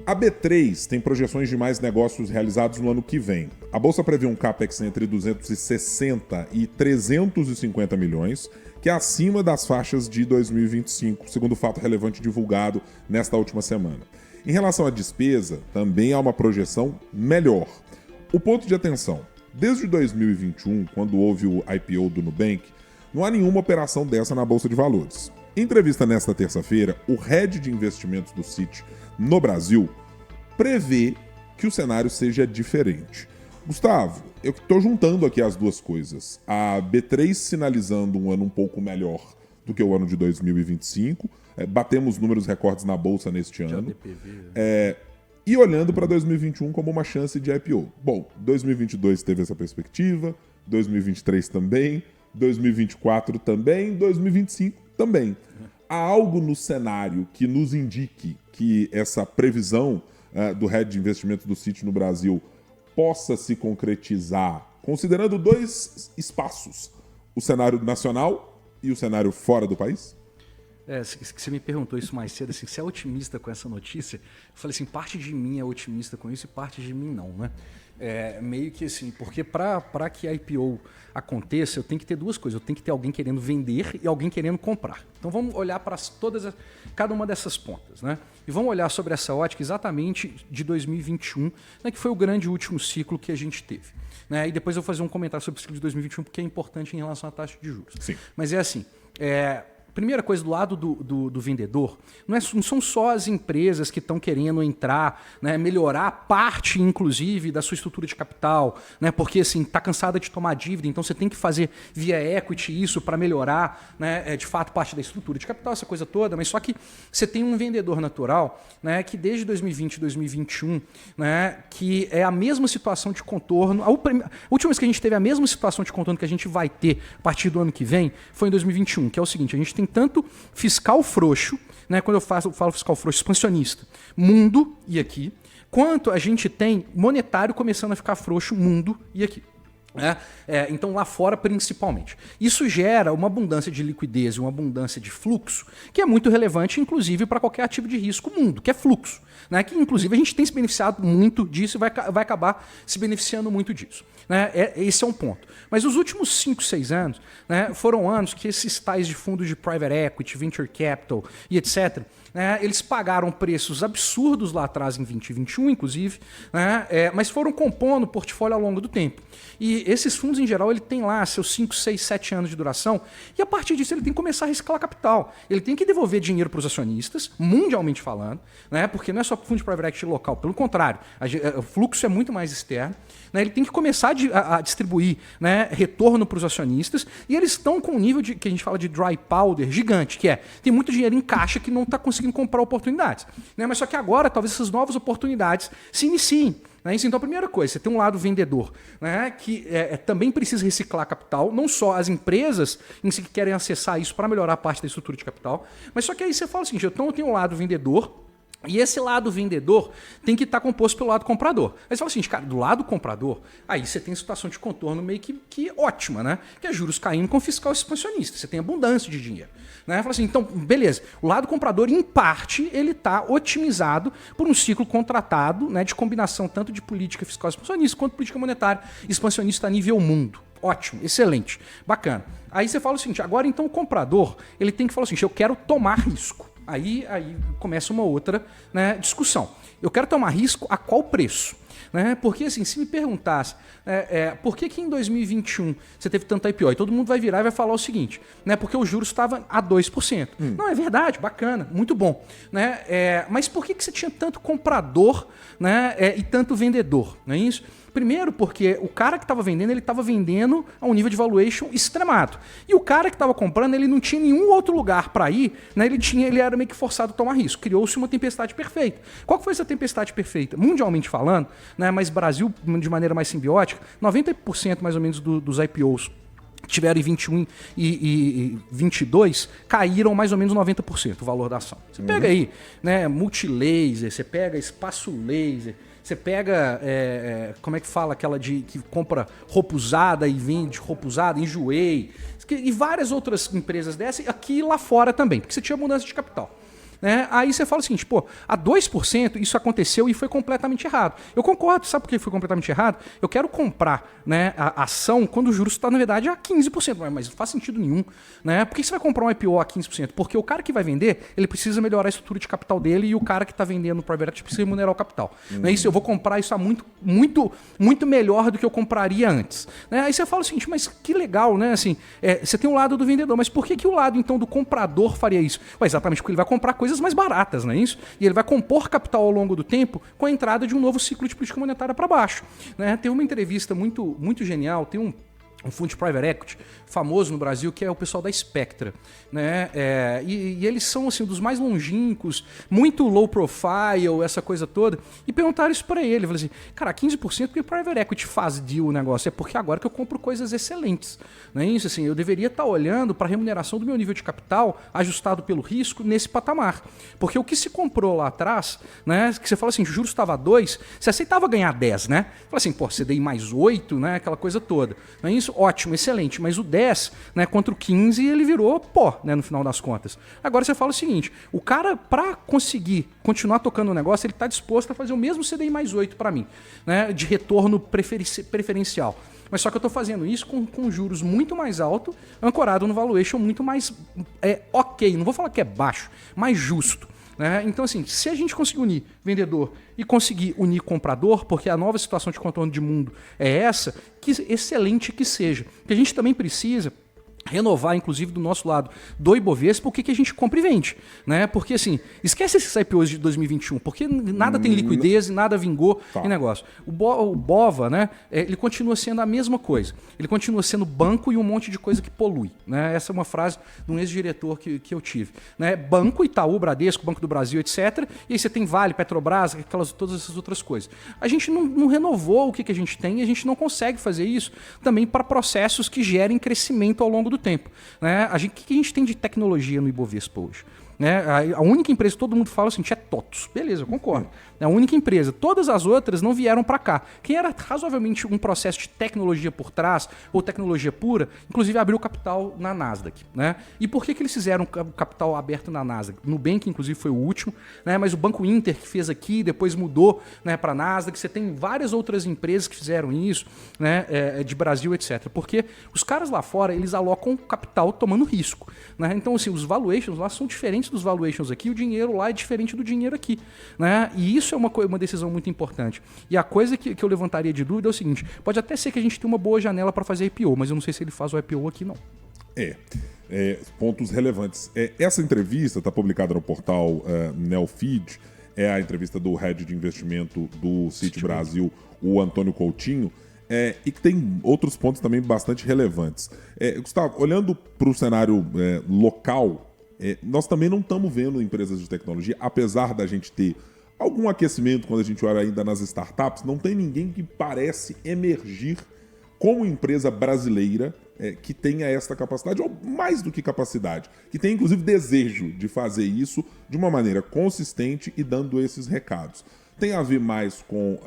A B3 tem projeções de mais negócios realizados no ano que vem. A bolsa prevê um capex entre 260 e 350 milhões, que é acima das faixas de 2025, segundo o fato relevante divulgado nesta última semana. Em relação à despesa, também há uma projeção melhor. O ponto de atenção: desde 2021, quando houve o IPO do Nubank, não há nenhuma operação dessa na Bolsa de Valores. Em entrevista nesta terça-feira, o head de investimentos do Citi no Brasil prevê que o cenário seja diferente. Gustavo, eu estou juntando aqui as duas coisas. A B3 sinalizando um ano um pouco melhor do que o ano de 2025. Batemos números recordes na Bolsa neste ano. E olhando para 2021 como uma chance de IPO. Bom, 2022 teve essa perspectiva, 2023 também, 2024 também, 2025 também. Há algo no cenário que nos indique que essa previsão do head de investimento do Citi no Brasil possa se concretizar, considerando dois espaços, o cenário nacional e o cenário fora do país? Você me perguntou isso mais cedo, assim, você é otimista com essa notícia? Eu falei assim, parte de mim é otimista com isso e parte de mim não, né? Meio que assim, porque para que a IPO aconteça, eu tenho que ter duas coisas. Eu tenho que ter alguém querendo vender e alguém querendo comprar. Então vamos olhar para cada uma dessas pontas, né? E vamos olhar sobre essa ótica exatamente de 2021, né, que foi o grande último ciclo que a gente teve. Né? E depois eu vou fazer um comentário sobre o ciclo de 2021, porque é importante em relação à taxa de juros. Sim. Mas é assim, primeira coisa, do lado do vendedor, não são só as empresas que estão querendo entrar, né, melhorar parte, inclusive, da sua estrutura de capital, né, porque assim, está cansada de tomar dívida, então você tem que fazer via equity isso para melhorar, né, de fato, parte da estrutura de capital, essa coisa toda, mas só que você tem um vendedor natural, né, que desde 2020 e 2021, né, que é a mesma situação de contorno, a última vez que a gente teve a mesma situação de contorno que a gente vai ter a partir do ano que vem, foi em 2021, que é o seguinte, a gente tem tanto fiscal frouxo, né, quando eu falo fiscal frouxo, expansionista, mundo e aqui, quanto a gente tem monetário começando a ficar frouxo, mundo e aqui. Então lá fora principalmente. Isso gera uma abundância de liquidez e uma abundância de fluxo que é muito relevante, inclusive, para qualquer ativo de risco mundo, que é fluxo. Né? Que inclusive a gente tem se beneficiado muito disso e vai acabar se beneficiando muito disso. Né? Esse é um ponto. Mas os últimos 5, 6 anos, né, foram anos que esses tais de fundos de private equity, venture capital e etc., né, eles pagaram preços absurdos lá atrás, em 2021, inclusive, né, mas foram compondo o portfólio ao longo do tempo. E esses fundos, em geral, ele tem lá seus 5, 6, 7 anos de duração, e a partir disso ele tem que começar a reciclar capital. Ele tem que devolver dinheiro para os acionistas, mundialmente falando, né, porque não é só fundo de private equity local, pelo contrário, o fluxo é muito mais externo. Né, ele tem que começar a distribuir, né, retorno para os acionistas, e eles estão com um nível que a gente fala de dry powder gigante, que tem muito dinheiro em caixa que não está conseguindo comprar oportunidades. Né, mas só que agora, talvez essas novas oportunidades se iniciem. Né? Então, a primeira coisa, você tem um lado vendedor, né, que também precisa reciclar capital, não só as empresas em si que querem acessar isso para melhorar a parte da estrutura de capital, mas só que aí você fala o seguinte, então eu tenho um lado vendedor, e esse lado vendedor tem que estar composto pelo lado comprador. Aí você fala assim, cara, do lado comprador, aí você tem situação de contorno meio que ótima, né? Que é juros caindo com fiscal expansionista. Você tem abundância de dinheiro. Né? Fala assim, então, beleza. O lado comprador, em parte, ele está otimizado por um ciclo contratado, né, de combinação tanto de política fiscal expansionista quanto política monetária expansionista a nível mundo. Ótimo, excelente, bacana. Aí você fala o seguinte, agora então o comprador ele tem que falar o seguinte, eu quero tomar risco. Aí começa uma outra, né, discussão. Eu quero tomar risco a qual preço? Né? Porque assim, se me perguntasse por que em 2021 você teve tanta IPO, e todo mundo vai virar e vai falar o seguinte, né? Porque o juros estava a 2%. Não, é verdade, bacana, muito bom. Né? Mas por que você tinha tanto comprador, né, e tanto vendedor? Não é isso? Primeiro porque o cara que estava vendendo, ele estava vendendo a um nível de valuation extremado. E o cara que estava comprando, ele não tinha nenhum outro lugar para ir, né? Ele era meio que forçado a tomar risco. Criou-se uma tempestade perfeita. Qual que foi essa tempestade perfeita? Mundialmente falando, né, mas Brasil de maneira mais simbiótica, 90% mais ou menos dos IPOs que tiveram em 21 e 22, caíram mais ou menos 90% o valor da ação. Você pega aí, né, Multilaser, você pega Espaço Laser, você pega, como é que fala, aquela que compra roupa usada e vende roupa usada, Enjoei, e várias outras empresas dessas, aqui e lá fora também, porque você tinha mudança de capital. né? Aí você fala o seguinte, pô, a 2% isso aconteceu e foi completamente errado. Eu concordo, sabe por que foi completamente errado? Eu quero comprar, né, a ação quando o juros está, na verdade, a 15%, mas não faz sentido nenhum, né? Por que você vai comprar um IPO a 15%? Porque o cara que vai vender, ele precisa melhorar a estrutura de capital dele e o cara que está vendendo no private equity precisa remunerar o capital. Não é isso? Eu vou comprar isso a muito melhor do que eu compraria antes. Né? Aí você fala o seguinte, mas que legal, né? Assim, você tem o lado do vendedor, mas por que o lado, então, do comprador faria isso? Ué, exatamente porque ele vai comprar coisas mais baratas, não é isso? E ele vai compor capital ao longo do tempo com a entrada de um novo ciclo de política monetária para baixo. Né? Tem uma entrevista muito genial, tem um fundo de private equity famoso no Brasil, que é o pessoal da Spectra. Né? E eles são assim, dos mais longínquos, muito low profile, essa coisa toda. E perguntaram isso para ele. Falei assim, cara, 15% porque private equity faz deal o negócio. É porque agora que eu compro coisas excelentes. Não é isso? Assim, eu deveria estar olhando para a remuneração do meu nível de capital, ajustado pelo risco, nesse patamar. Porque o que se comprou lá atrás, né, que você fala assim, o juros estava 2, você aceitava ganhar 10, né? Fala assim, pô, você dei mais 8, né, aquela coisa toda. Não é isso? Ótimo, excelente. Mas o 10, né, contra o 15, ele virou pó, né, no final das contas. Agora você fala o seguinte, o cara, para conseguir continuar tocando o negócio, ele está disposto a fazer o mesmo CDI mais 8 para mim, né, de retorno preferencial. Mas só que eu estou fazendo isso com juros muito mais alto, ancorado no valuation muito mais ok, não vou falar que é baixo, mais justo. Né? Então, assim, se a gente conseguir unir vendedor e conseguir unir comprador, porque a nova situação de contorno de mundo é essa, que excelente que seja. Que a gente também precisa renovar, inclusive, do nosso lado do Ibovespa, o que a gente compra e vende. Né? Porque, assim, esquece esses IPOs de 2021, porque nada tem liquidez e nada vingou em negócio. O BOVA, né, ele continua sendo a mesma coisa. Ele continua sendo banco e um monte de coisa que polui. Né? Essa é uma frase de um ex-diretor que eu tive. Né? Banco, Itaú, Bradesco, Banco do Brasil, etc. E aí você tem Vale, Petrobras, todas essas outras coisas. A gente não renovou o que a gente tem e a gente não consegue fazer isso também para processos que gerem crescimento ao longo do tempo. Né? O que a gente tem de tecnologia no Ibovespa hoje? Né? A única empresa que todo mundo fala assim, é TOTUS. Beleza, eu concordo. É a única empresa. Todas as outras não vieram para cá. Quem era razoavelmente um processo de tecnologia por trás, ou tecnologia pura, inclusive abriu capital na Nasdaq. Né? E por que eles fizeram capital aberto na Nasdaq? Nubank, inclusive, foi o último, né? Mas o Banco Inter que fez aqui, depois mudou, né, para a Nasdaq. Você tem várias outras empresas que fizeram isso, né, de Brasil, etc. Porque os caras lá fora, eles alocam capital tomando risco. Né? Então, assim, os valuations lá são diferentes dos valuations aqui, o dinheiro lá é diferente do dinheiro aqui. Né? E isso é uma decisão muito importante. E a coisa que eu levantaria de dúvida é o seguinte, pode até ser que a gente tenha uma boa janela para fazer IPO, mas eu não sei se ele faz o IPO aqui, não. Pontos relevantes. Essa entrevista está publicada no portal Neofeed, é a entrevista do Head de Investimento do Citi Brasil, o Antônio Coutinho, e que tem outros pontos também bastante relevantes. Gustavo, olhando para o cenário local, nós também não estamos vendo empresas de tecnologia, apesar da gente ter algum aquecimento quando a gente olha ainda nas startups, não tem ninguém que parece emergir como empresa brasileira que tenha essa capacidade, ou mais do que capacidade, que tenha inclusive desejo de fazer isso de uma maneira consistente e dando esses recados. Tem a ver mais com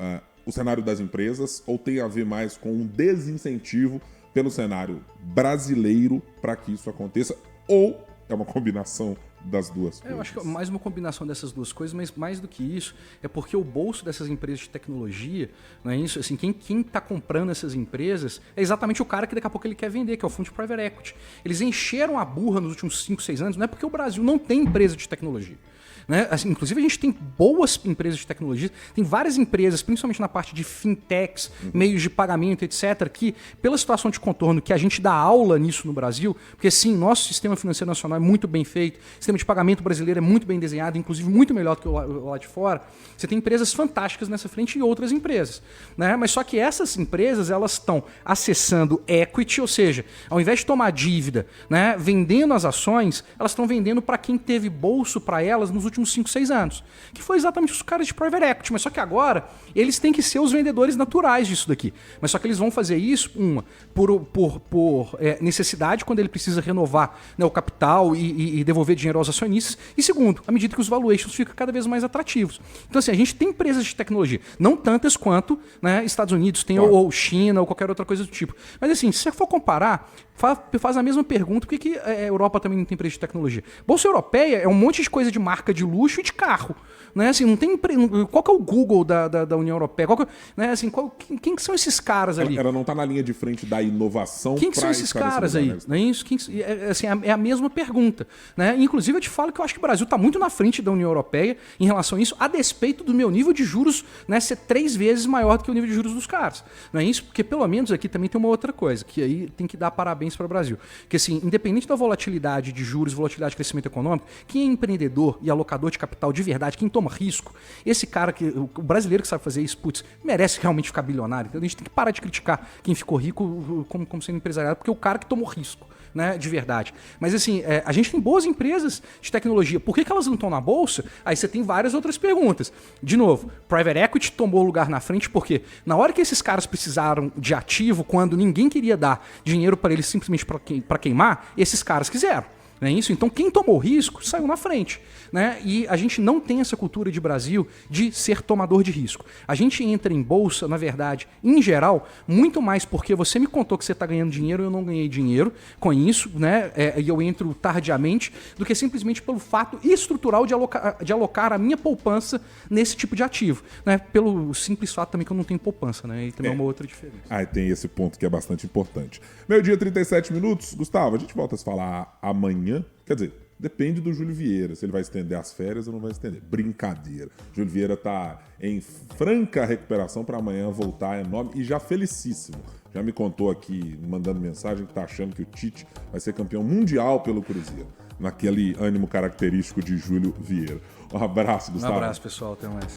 o cenário das empresas ou tem a ver mais com um desincentivo pelo cenário brasileiro para que isso aconteça, ou é uma combinação das duas coisas? Eu acho que é mais uma combinação dessas duas coisas, mas mais do que isso, é porque o bolso dessas empresas de tecnologia, não é isso? Assim, quem está comprando essas empresas é exatamente o cara que daqui a pouco ele quer vender, que é o fundo de private equity. Eles encheram a burra nos últimos 5, 6 anos, não é porque o Brasil não tem empresa de tecnologia. Né? Assim, inclusive a gente tem boas empresas de tecnologia, tem várias empresas, principalmente na parte de fintechs, meios de pagamento, etc., que pela situação de contorno que a gente dá aula nisso no Brasil, porque sim, nosso sistema financeiro nacional é muito bem feito, o sistema de pagamento brasileiro é muito bem desenhado, inclusive muito melhor do que o lá de fora, você tem empresas fantásticas nessa frente e outras empresas. Né? Mas só que essas empresas elas estão acessando equity, ou seja, ao invés de tomar dívida, né, vendendo as ações, elas estão vendendo para quem teve bolso para elas nos últimos 5, 6 anos. Que foi exatamente os caras de private equity. Mas só que agora, eles têm que ser os vendedores naturais disso daqui. Mas só que eles vão fazer isso, por necessidade, quando ele precisa renovar, né, o capital e devolver dinheiro aos acionistas. E segundo, à medida que os valuations ficam cada vez mais atrativos. Então, assim, a gente tem empresas de tecnologia. Não tantas quanto, né, Estados Unidos tem, ou China, ou qualquer outra coisa do tipo. Mas, assim, se você for comparar, faz a mesma pergunta, por que a Europa também não tem empresa de tecnologia? Bolsa Europeia é um monte de coisa de marca de luxo e de carro. Né? Assim, não tem qual que é o Google da União Europeia? Né? Assim, quem que são esses caras ali? Ela não está na linha de frente da inovação. Quem que são esses caras aí? Não é isso? Assim, é a mesma pergunta. Né? Inclusive, eu te falo que eu acho que o Brasil está muito na frente da União Europeia em relação a isso, a despeito do meu nível de juros, né, ser 3 vezes maior do que o nível de juros dos caras. Não é isso? Porque pelo menos aqui também tem uma outra coisa, que aí tem que dar parabéns para o Brasil. Que assim, independente da volatilidade de juros, volatilidade de crescimento econômico, quem é empreendedor e alocador de capital de verdade, quem toma risco, esse cara, o brasileiro que sabe fazer isso, putz, merece realmente ficar bilionário. Então a gente tem que parar de criticar quem ficou rico como sendo empresariado, porque é o cara que tomou risco. Né, de verdade. Mas assim, a gente tem boas empresas de tecnologia. Por que elas não estão na bolsa? Aí você tem várias outras perguntas. De novo, Private Equity tomou lugar na frente porque na hora que esses caras precisaram de ativo, quando ninguém queria dar dinheiro para eles simplesmente para queimar, esses caras quiseram. Não é isso? Então quem tomou risco saiu na frente. Né? E a gente não tem essa cultura de Brasil de ser tomador de risco. A gente entra em bolsa, na verdade, em geral, muito mais porque você me contou que você está ganhando dinheiro e eu não ganhei dinheiro com isso, né? E eu entro tardiamente, do que simplesmente pelo fato estrutural de alocar a minha poupança nesse tipo de ativo. Né? Pelo simples fato também que eu não tenho poupança, né? E também é uma outra diferença. Ah, tem esse ponto que é bastante importante. 12:37. Gustavo, a gente volta a se falar amanhã. Quer dizer, depende do Júlio Vieira, se ele vai estender as férias ou não vai estender. Brincadeira. Júlio Vieira tá em franca recuperação para amanhã voltar enorme e já felicíssimo. Já me contou aqui, mandando mensagem, que tá achando que o Tite vai ser campeão mundial pelo Cruzeiro. Naquele ânimo característico de Júlio Vieira. Um abraço, Gustavo. Um abraço, pessoal. Até mais.